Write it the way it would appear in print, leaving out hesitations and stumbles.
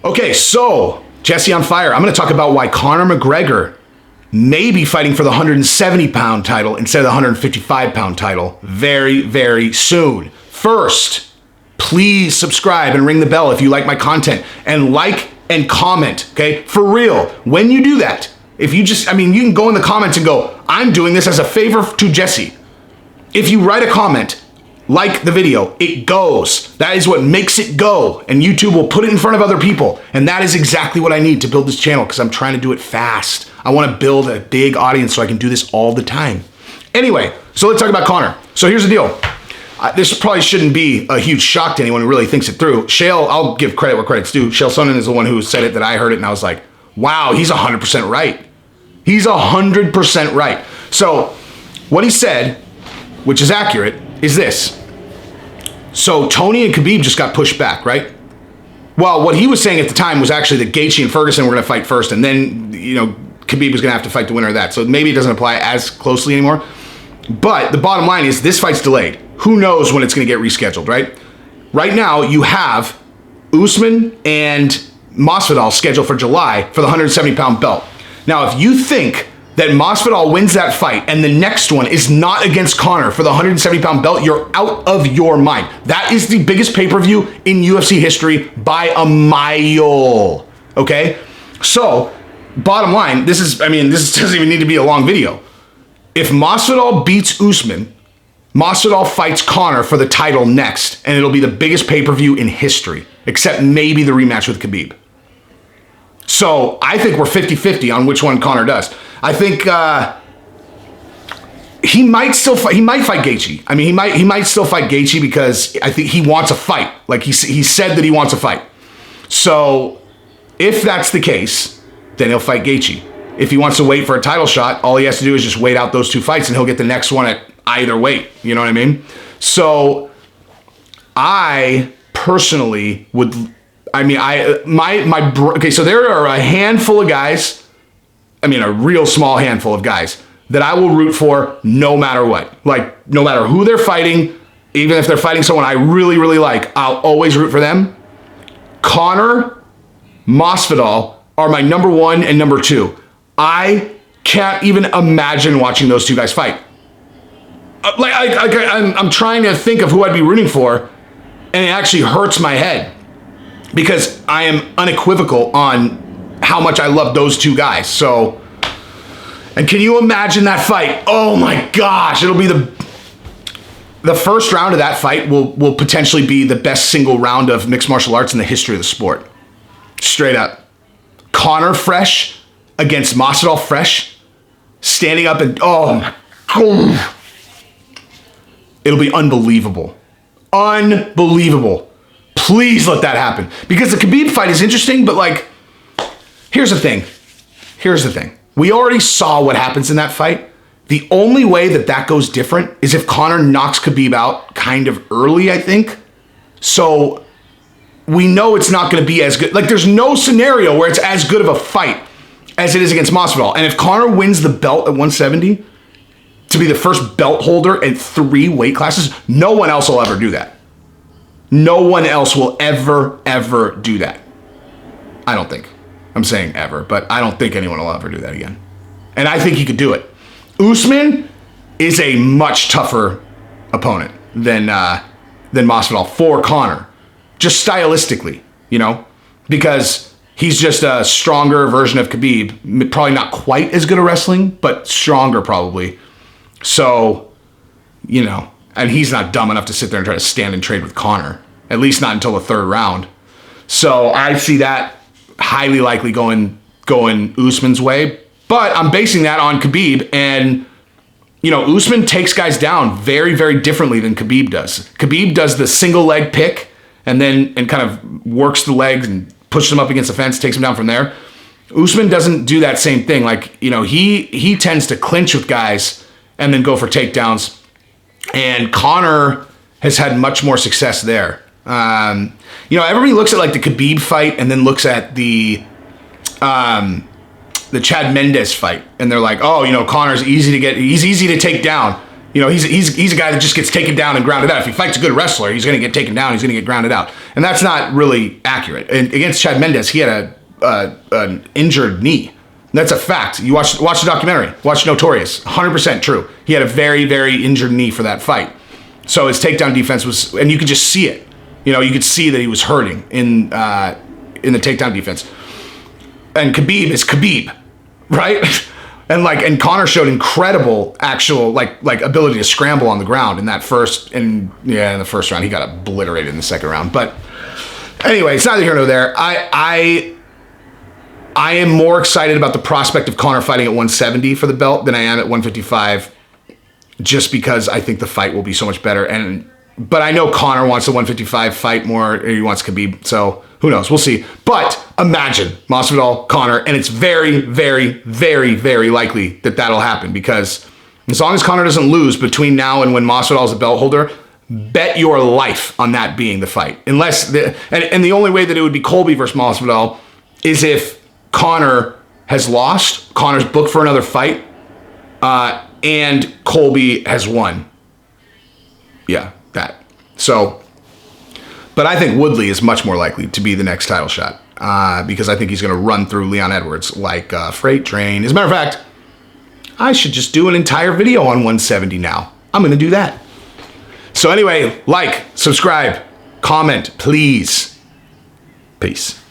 Okay, so Jesse on fire. I'm going to talk about why Conor McGregor may be fighting for the 170-pound title instead of the 155-pound title very, very soon. First, please subscribe and ring the bell if you like my content, and like and comment, okay? For real, when you do that, if you just, you can go in the comments and go, I'm doing this as a favor to Jesse. If you write a comment, like the video, it goes. That is what makes it go, and YouTube will put it in front of other people, and that is exactly what I need to build this channel, because I'm trying to do it fast. I want to build a big audience so I can do this all the time. Anyway, so let's talk about Conor. So here's the deal. This probably shouldn't be a huge shock to anyone who really thinks it through. Shale, I'll give credit where credit's due. Shale Sonnen is the one who said it, that I heard it, and I was like, wow, he's 100% right. He's 100% right. So what he said, which is accurate, is this. So Tony and Khabib just got pushed back, right? Well, what he was saying at the time was actually that Gaethje and Ferguson were going to fight first, and then, Khabib was going to have to fight the winner of that. So maybe it doesn't apply as closely anymore. But the bottom line is this fight's delayed. Who knows when it's going to get rescheduled, right? Right now, you have Usman and Masvidal scheduled for July for the 170-pound belt. Now, if you think that Masvidal wins that fight and the next one is not against Conor for the 170-pound belt, you're out of your mind. That is the biggest pay-per-view in UFC history by a mile, okay? So, bottom line, this doesn't even need to be a long video. If Masvidal beats Usman, Masvidal fights Conor for the title next, and it'll be the biggest pay-per-view in history, except maybe the rematch with Khabib. So I think we're 50-50 on which one Conor does. I think he might still fight. He might fight Gaethje. He might still fight Gaethje because I think he wants a fight. Like he said that he wants a fight. So if that's the case, then he'll fight Gaethje. If he wants to wait for a title shot, all he has to do is just wait out those two fights, and he'll get the next one at either weight. You know what I mean? So I personally would. Okay, so there are a handful of guys, a real small handful of guys that I will root for no matter what. Like, no matter who they're fighting, even if they're fighting someone I really, really like, I'll always root for them. Conor, Masvidal are my number one and number two. I can't even imagine watching those two guys fight. I'm trying to think of who I'd be rooting for, and it actually hurts my head. Because I am unequivocal on how much I love those two guys. So, and can you imagine that fight? Oh my gosh, it'll be the first round of that fight will potentially be the best single round of mixed martial arts in the history of the sport. Straight up. Conor fresh against Masvidal fresh, standing up and it'll be unbelievable. Unbelievable. Please let that happen. Because the Khabib fight is interesting, but here's the thing. We already saw what happens in that fight. The only way that goes different is if Conor knocks Khabib out kind of early, I think. So we know it's not going to be as good. There's no scenario where it's as good of a fight as it is against Masvidal. And if Conor wins the belt at 170 to be the first belt holder in 3 weight classes, no one else will ever do that. No one else will ever do that. I don't think. I'm saying ever, but I don't think anyone will ever do that again. And I think he could do it. Usman is a much tougher opponent than Masvidal for Conor. Just stylistically, because he's just a stronger version of Khabib. Probably not quite as good at wrestling, but stronger probably. So, and he's not dumb enough to sit there and try to stand and trade with Conor. At least not until the 3rd round. So I see that highly likely going Usman's way. But I'm basing that on Khabib. And, Usman takes guys down very, very differently than Khabib does. Khabib does the single leg pick and kind of works the legs and pushes them up against the fence, takes them down from there. Usman doesn't do that same thing. He tends to clinch with guys and then go for takedowns. And Conor has had much more success there. Everybody looks at the Khabib fight and then looks at the Chad Mendes fight, and they're like, oh, Conor's he's easy to take down. You know, he's a guy that just gets taken down and grounded out. If he fights a good wrestler, he's going to get taken down. He's going to get grounded out, and that's not really accurate. And against Chad Mendes, he had an injured knee. That's a fact. You watch the documentary. Watch Notorious. 100% true. He had a very, very injured knee for that fight. So his takedown defense was, and you could just see it. You know, you could see that he was hurting in the takedown defense. And Khabib is Khabib, right? And Conor showed incredible actual like ability to scramble on the ground in that in the first round. He got obliterated in the second round. But anyway, it's neither here nor there. I am more excited about the prospect of Conor fighting at 170 for the belt than I am at 155, just because I think the fight will be so much better. But I know Conor wants the 155 fight more, or he wants Khabib, so who knows? We'll see. But imagine Masvidal, Conor, and it's very, very, very, very likely that that'll happen, because as long as Conor doesn't lose between now and when Masvidal is a belt holder, bet your life on that being the fight. And the only way that it would be Colby versus Masvidal is if Conor has lost, Conor's booked for another fight, and Colby has won. Yeah, that. So, but I think Woodley is much more likely to be the next title shot, because I think he's going to run through Leon Edwards like a freight train. As a matter of fact, I should just do an entire video on 170 now. I'm going to do that. So anyway, like, subscribe, comment, please. Peace.